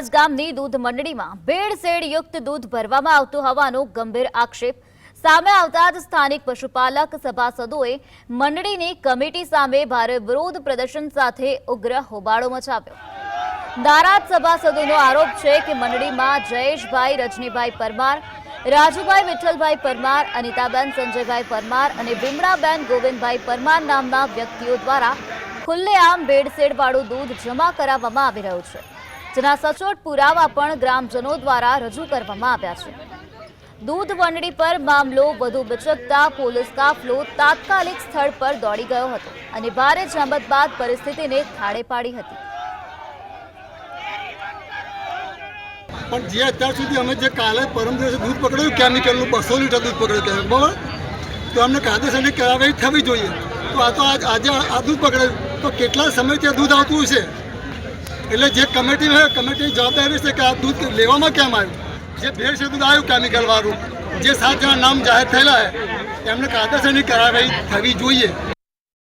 થરાજ ગામની દૂધ મંડળીમાં ભેળસેળ યુક્ત દૂધ ભરવામાં આવતું હોવાનો ગંભીર આક્ષેપ સામે આવતા જ સ્થાનિક પશુપાલક સભાસદોએ મંડળીની કમિટી સામે ભારે વિરોધ પ્રદર્શન સાથે ઉગ્ર હોબાળો મચાવ્યો। નારાજ સભાસદોનો આરોપ છે કે મંડળીમાં જયેશભાઈ રજનીભાઈ પરમાર, રાજુભાઈ વિઠ્ઠલભાઈ પરમાર, અનિતાબેન સંજયભાઈ પરમાર અને વિમળાબેન ગોવિંદભાઈ પરમાર નામના વ્યક્તિઓ દ્વારા ખુલ્લેઆમ ભેળસેળવાળું દૂધ જમા કરાવવામાં આવી રહ્યું છે, જેના સચોટ પુરાવા પણ ગ્રામજનો દ્વારા રજૂ કરવામાં આવ્યા છે। દૂધ મંડળી પર મામલો વધુ બચકતા પોલીસ કાફલો તાત્કાલિક સ્થળ પર દોડી ગયો હતો અને ભારે જહેમત બાદ પરિસ્થિતિને થાળે પાડી હતી। પણ જે અત્યાર સુધી અમે જે કાલે પરમ દિવસે દૂધ પકડ્યું કેમિકલનું 200 લીટર દૂધ પકડ્યું બરાબર, તો અમને કાયદેસરની કાર્યવાહી થવી જોઈએ। તો આ તો આજે આ દૂધ પકડાયું તો કેટલા સમયથી આ દૂધ આવતું હશે, એટલે જે કમિટી છે કમિટીની જવાબદારી છે કે આ દૂધ લેવામાં કેમ આવ્યું, જે ભેળસેળ દૂધ આવ્યું કેમિકલવાળું, જે 7 જણા નામ જાહેર થયેલા છે એમને કાયદેસરની કાર્યવાહી થવી જોઈએ।